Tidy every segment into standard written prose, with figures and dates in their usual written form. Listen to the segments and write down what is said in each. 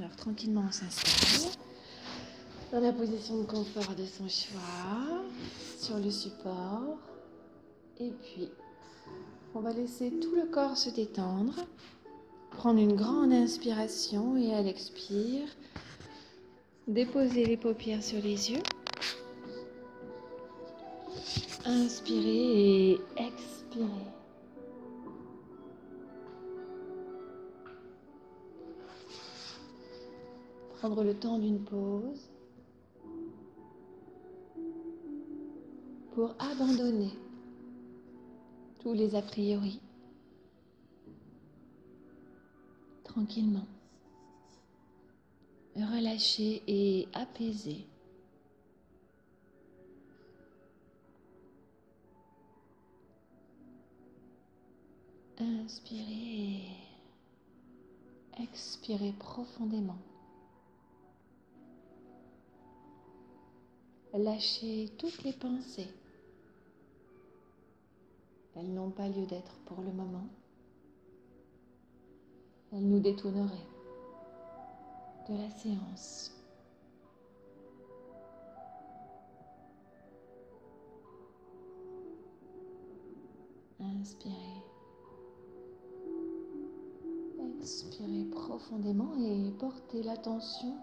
Alors tranquillement on s'installe dans la position de confort de son choix, sur le support. Et puis on va laisser tout le corps se détendre, prendre une grande inspiration et à l'expire, déposer les paupières sur les yeux. Inspirez et expirez. Prendre le temps d'une pause pour abandonner tous les a priori, tranquillement, relâcher et apaiser. Inspirez et expirez profondément. Lâchez toutes les pensées. Elles n'ont pas lieu d'être pour le moment. Elles nous détourneraient de la séance. Inspirez. Expirez profondément et portez l'attention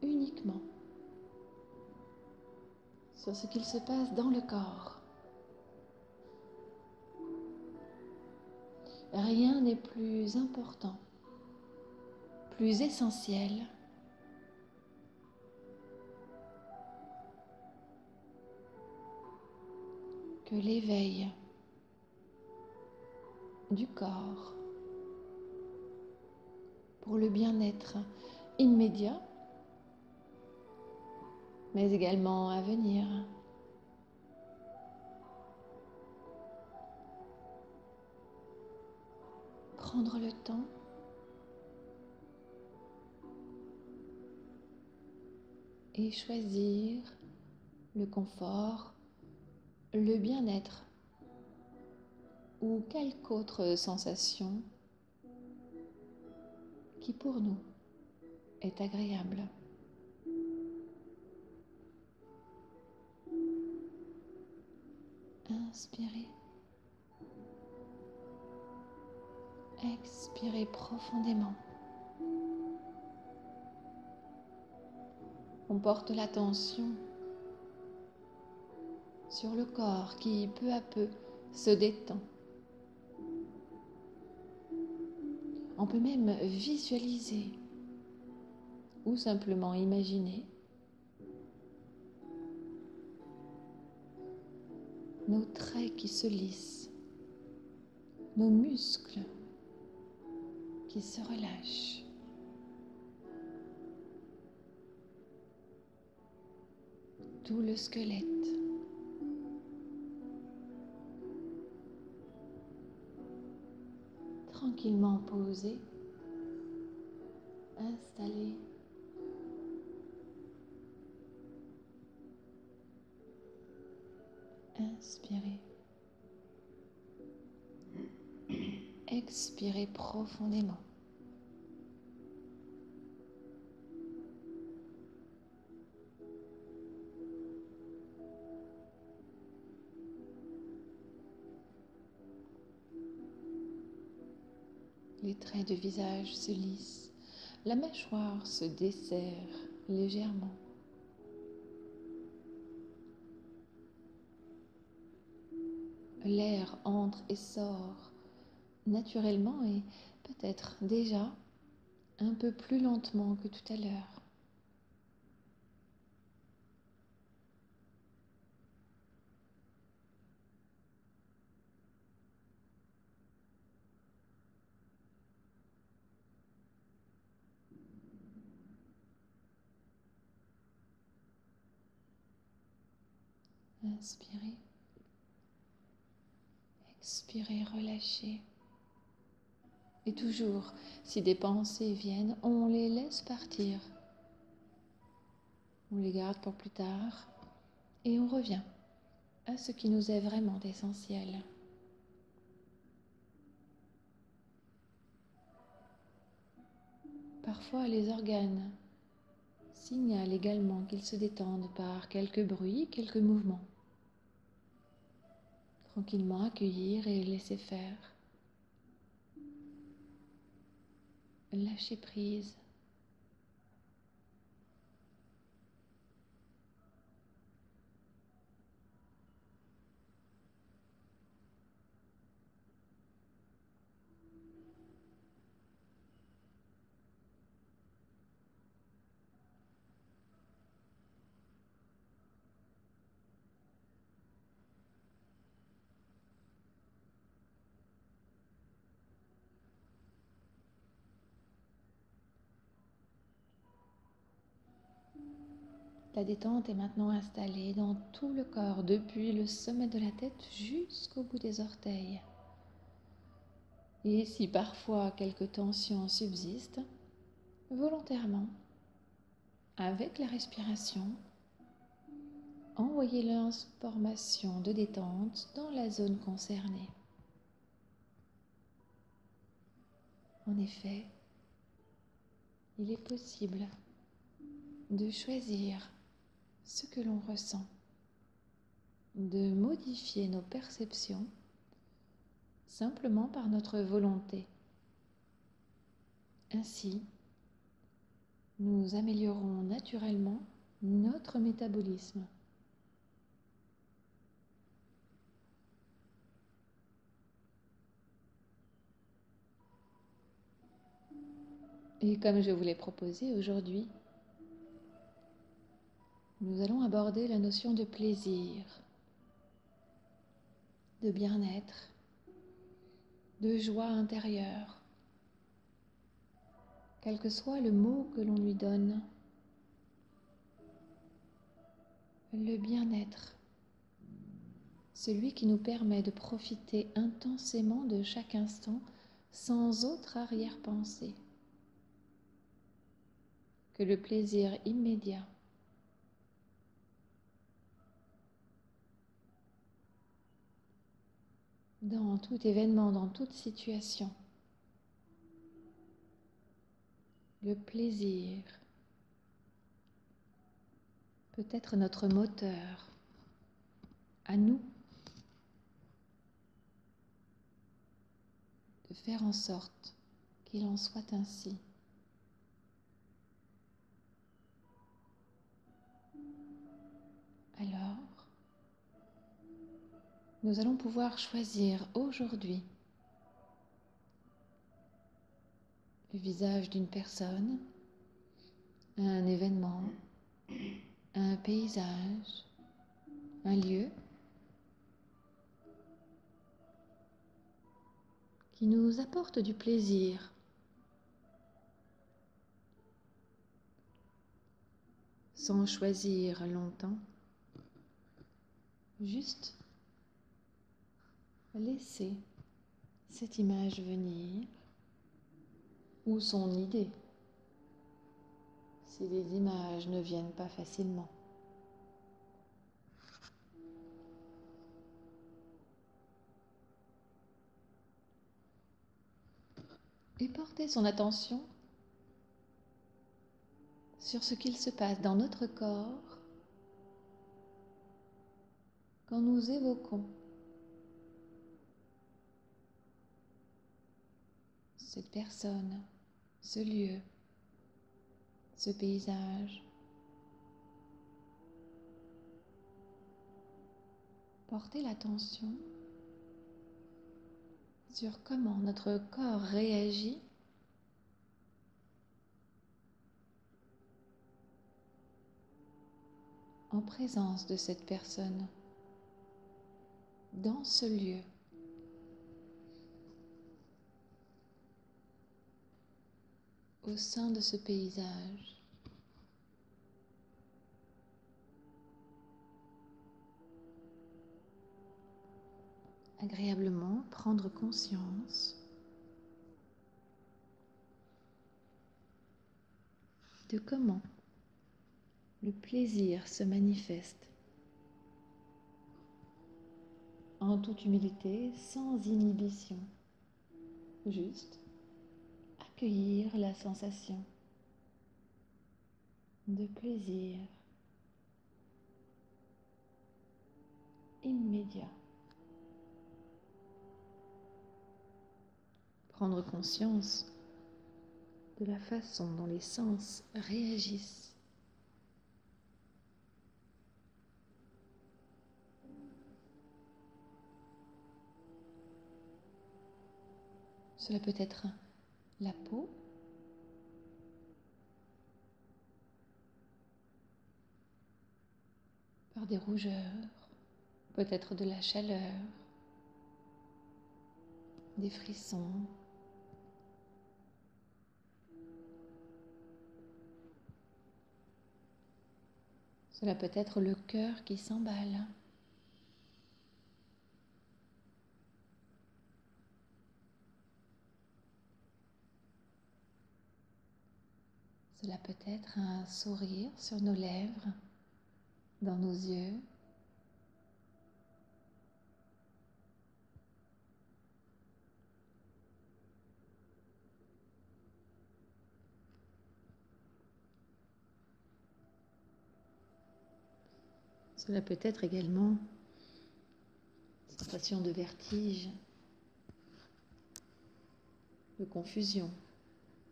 uniquement sur ce qu'il se passe dans le corps. Rien n'est plus important, plus essentiel que l'éveil du corps pour le bien-être immédiat, mais également à venir. Prendre le temps et choisir le confort, le bien-être ou quelque autre sensation qui pour nous est agréable. Inspirez. Expirez profondément. On porte l'attention sur le corps qui peu à peu se détend. On peut même visualiser ou simplement imaginer nos traits qui se lissent, nos muscles qui se relâchent. Tout le squelette. Tranquillement posé, installé. Inspirez. Expirez profondément. Les traits de visage se lissent, la mâchoire se desserre légèrement. L'air entre et sort naturellement et peut-être déjà un peu plus lentement que tout à l'heure. Inspirez. Expirez, relâchez. Et toujours, si des pensées viennent, on les laisse partir. On les garde pour plus tard et on revient à ce qui nous est vraiment essentiel. Parfois, les organes signalent également qu'ils se détendent par quelques bruits, quelques mouvements. Tranquillement accueillir et laisser faire. Lâcher prise. La détente est maintenant installée dans tout le corps, depuis le sommet de la tête jusqu'au bout des orteils. Et si parfois quelques tensions subsistent, volontairement, avec la respiration, envoyez l'information de détente dans la zone concernée. En effet, il est possible de choisir ce que l'on ressent, de modifier nos perceptions simplement par notre volonté. Ainsi, nous améliorons naturellement notre métabolisme. Et comme je vous l'ai proposé aujourd'hui, nous allons aborder la notion de plaisir, de bien-être, de joie intérieure, quel que soit le mot que l'on lui donne. Le bien-être, celui qui nous permet de profiter intensément de chaque instant sans autre arrière-pensée que le plaisir immédiat. Dans tout événement, dans toute situation, le plaisir peut être notre moteur à nous de faire en sorte qu'il en soit ainsi. Alors, nous allons pouvoir choisir aujourd'hui le visage d'une personne, un événement, un paysage, un lieu qui nous apporte du plaisir. Sans choisir longtemps, juste laisser cette image venir ou son idée, si les images ne viennent pas facilement. Et porter son attention sur ce qu'il se passe dans notre corps quand nous évoquons cette personne, ce lieu, ce paysage. Porter l'attention sur comment notre corps réagit en présence de cette personne, dans ce lieu. Au sein de ce paysage. Agréablement prendre conscience de comment le plaisir se manifeste en toute humilité, sans inhibition. Juste accueillir la sensation de plaisir immédiat. Prendre conscience de la façon dont les sens réagissent. Cela peut être la peau, par des rougeurs, peut-être de la chaleur, des frissons. Cela peut être le cœur qui s'emballe. Cela peut être un sourire sur nos lèvres, dans nos yeux. Cela peut être également une sensation de vertige, de confusion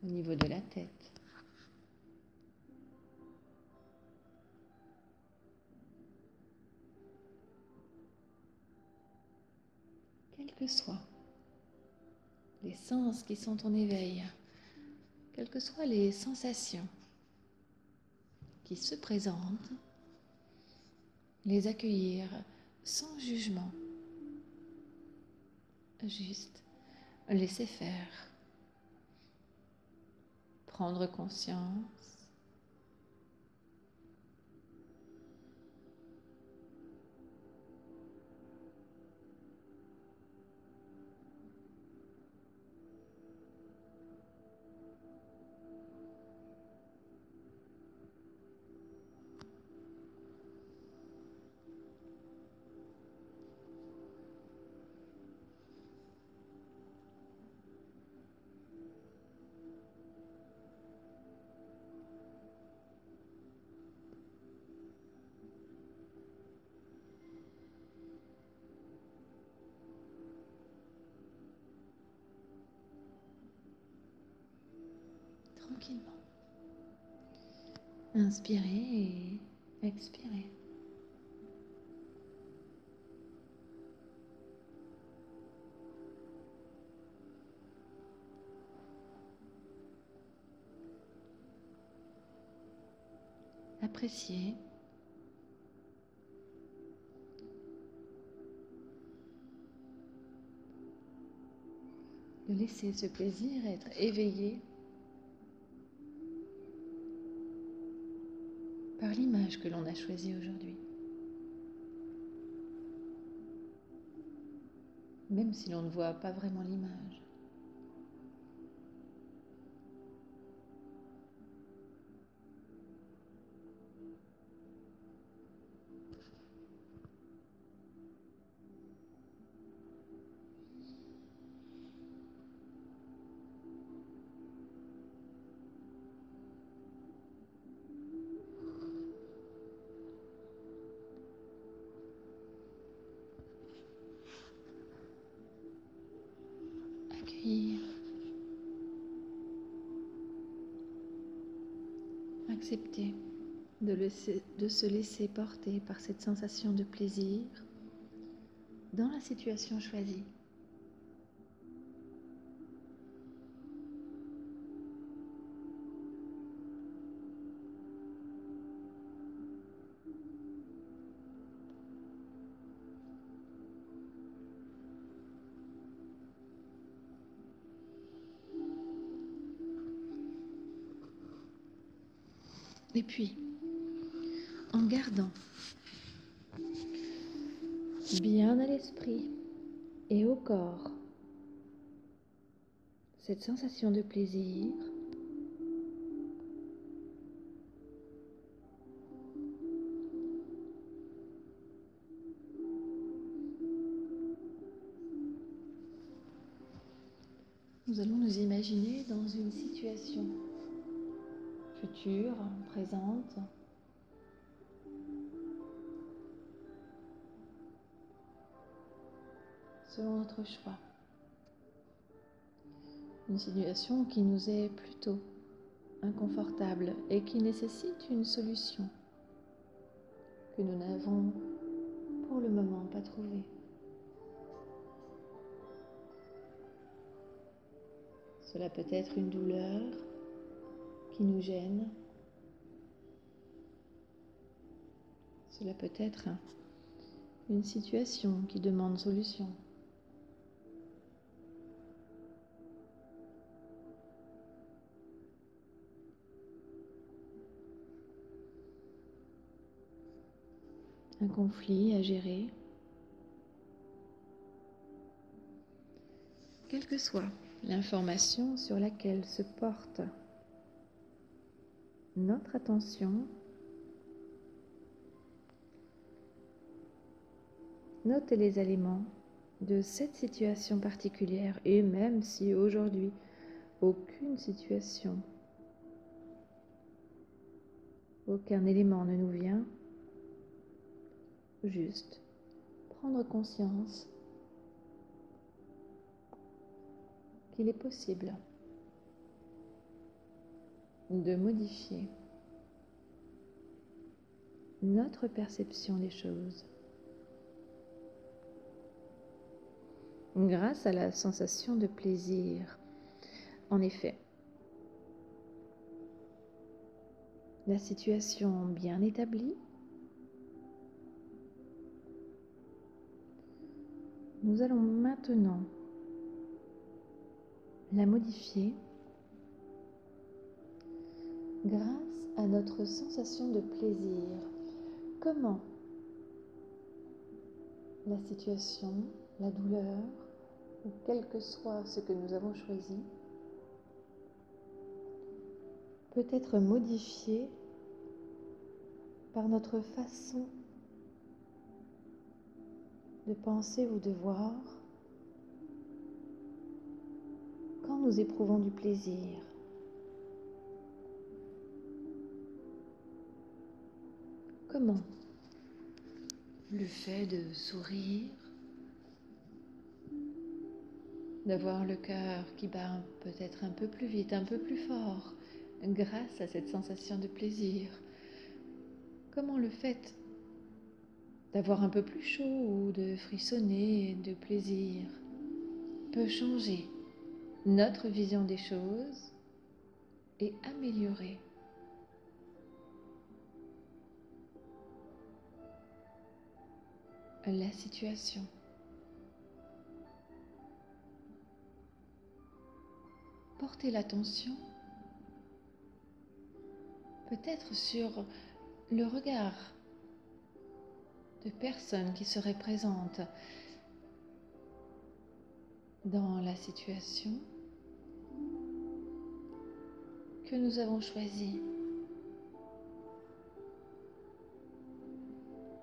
au niveau de la tête. Quels que soient les sens qui sont en éveil, quelles que soient les sensations qui se présentent, les accueillir sans jugement, juste laisser faire, prendre conscience. Tranquillement. Inspirez et expirez. Appréciez. De laisser ce plaisir être éveillé par l'image que l'on a choisie aujourd'hui. Même si l'on ne voit pas vraiment l'image. Accueillir. Accepter de se laisser porter par cette sensation de plaisir dans la situation choisie. Et puis, en gardant bien à l'esprit et au corps cette sensation de plaisir, nous allons nous imaginer dans une situation future, présente. Selon notre choix. Une situation qui nous est plutôt inconfortable et qui nécessite une solution que nous n'avons pour le moment pas trouvée. Cela peut être une douleur qui nous gêne. Cela peut être une situation qui demande solution. Un conflit à gérer. Quelle que soit l'information sur laquelle se porte notre attention, notez les éléments de cette situation particulière et même si aujourd'hui aucune situation, aucun élément ne nous vient, juste prendre conscience qu'il est possible de modifier notre perception des choses grâce à la sensation de plaisir. En effet, la situation bien établie, nous allons maintenant la modifier grâce à notre sensation de plaisir. Comment la situation, la douleur, ou quel que soit ce que nous avons choisi, peut être modifiée par notre façon de penser ou de voir quand nous éprouvons du plaisir. Comment le fait de sourire, d'avoir le cœur qui bat peut-être un peu plus vite, un peu plus fort, grâce à cette sensation de plaisir. Comment le fait d'avoir un peu plus chaud ou de frissonner de plaisir peut changer notre vision des choses et améliorer la situation. Portez l'attention peut-être sur le regard de personnes qui seraient présentes dans la situation que nous avons choisie.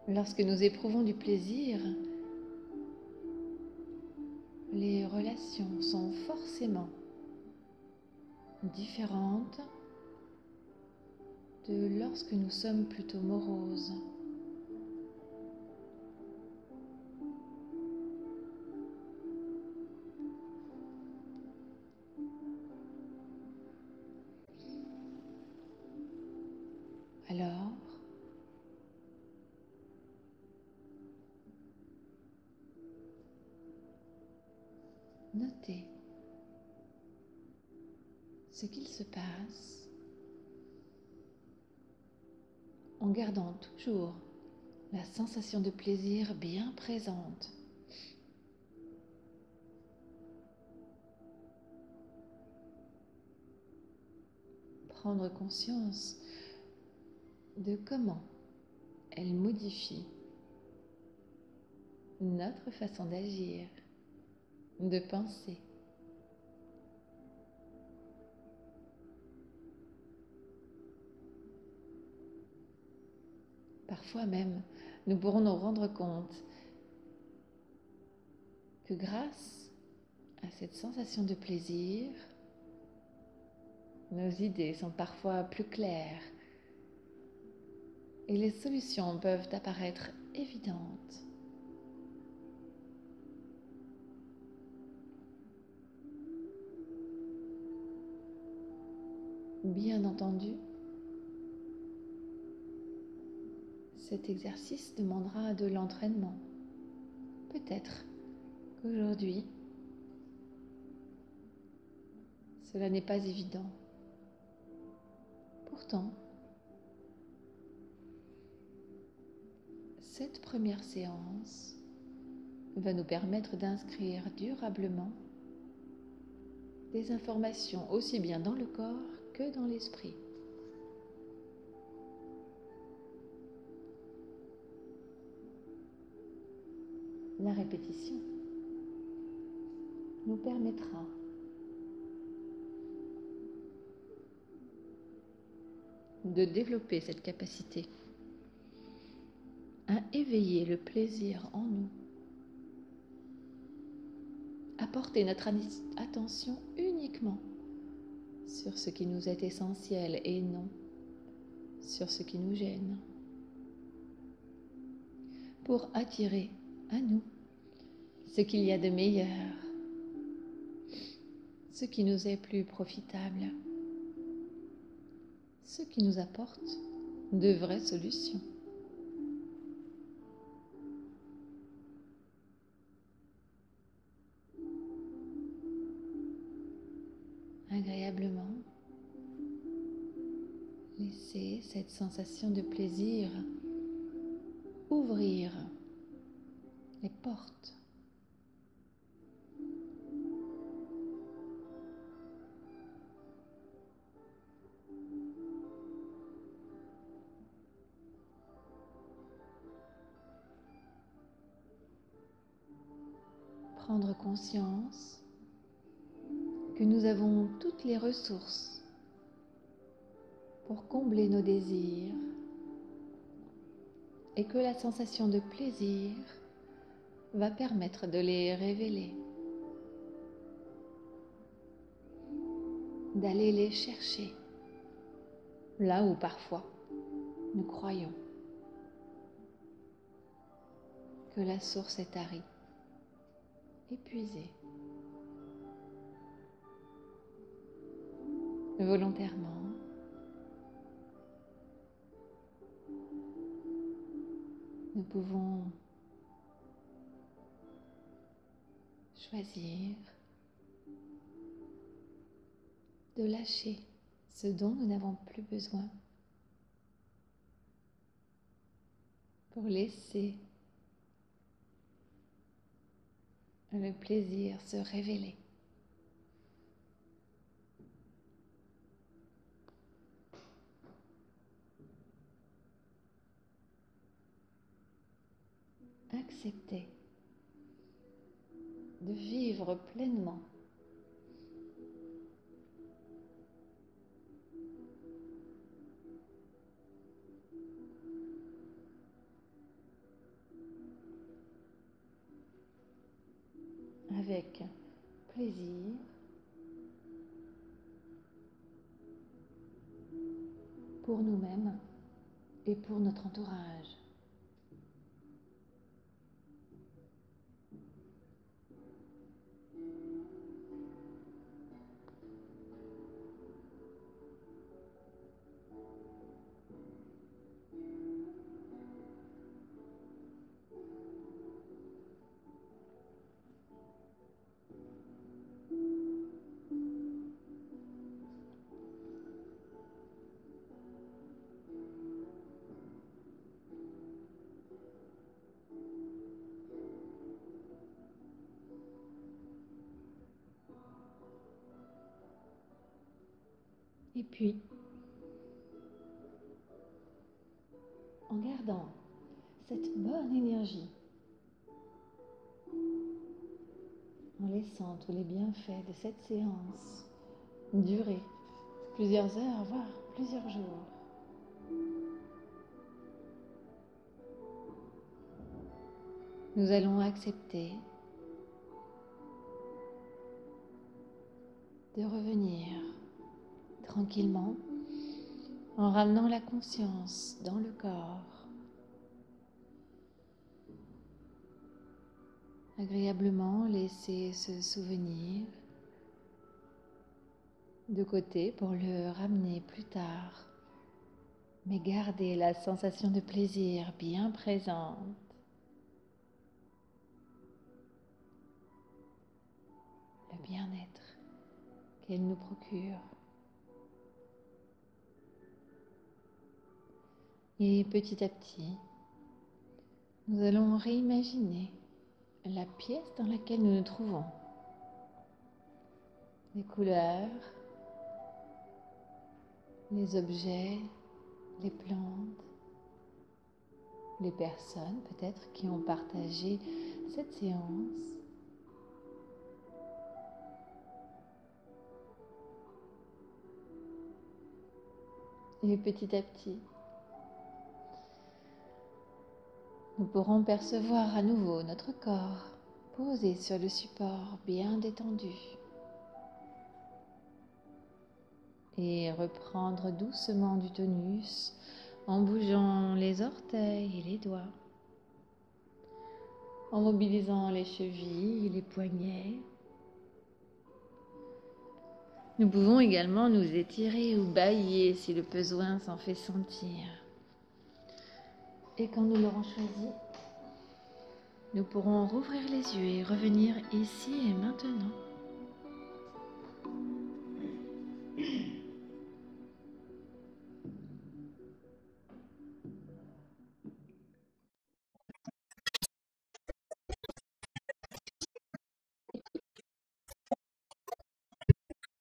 Lorsque nous éprouvons du plaisir, les relations sont forcément différentes de lorsque nous sommes plutôt moroses. Alors, notez ce qu'il se passe en gardant toujours la sensation de plaisir bien présente. Prendre conscience de comment elle modifie notre façon d'agir, de penser. Parfois même, nous pourrons nous rendre compte que grâce à cette sensation de plaisir, Nos idées sont parfois plus claires et les solutions peuvent apparaître évidentes. Bien entendu, cet exercice demandera de l'entraînement. Peut-être qu'aujourd'hui, cela n'est pas évident. Pourtant, cette première séance va nous permettre d'inscrire durablement des informations aussi bien dans le corps que dans l'esprit. La répétition nous permettra de développer cette capacité à éveiller le plaisir en nous, à porter notre attention uniquement sur ce qui nous est essentiel et non sur ce qui nous gêne, pour attirer à nous ce qu'il y a de meilleur, ce qui nous est plus profitable, ce qui nous apporte de vraies solutions. Agréablement, laissez cette sensation de plaisir ouvrir les portes prendre conscience que nous avons toutes les ressources pour combler nos désirs et que la sensation de plaisir va permettre de les révéler, d'aller les chercher là où parfois nous croyons que la source est tarie, épuisée. Volontairement, nous pouvons choisir de lâcher ce dont nous n'avons plus besoin pour laisser le plaisir se révéler. Accepter de vivre pleinement avec plaisir pour nous-mêmes et pour notre entourage. Et puis, en gardant cette bonne énergie, en laissant tous les bienfaits de cette séance durer plusieurs heures, voire plusieurs jours, nous allons accepter de revenir tranquillement en ramenant la conscience dans le corps. Agréablement laisser ce souvenir de côté pour le ramener plus tard, mais garder la sensation de plaisir bien présente. Le bien-être qu'elle nous procure. Et petit à petit, nous allons réimaginer la pièce dans laquelle nous nous trouvons. Les couleurs, les objets, les plantes, les personnes peut-être qui ont partagé cette séance. Et petit à petit, nous pourrons percevoir à nouveau notre corps posé sur le support bien détendu et reprendre doucement du tonus en bougeant les orteils et les doigts, en mobilisant les chevilles et les poignets. Nous pouvons également nous étirer ou bâiller si le besoin s'en fait sentir. Et quand nous l'aurons choisi, nous pourrons rouvrir les yeux et revenir ici et maintenant.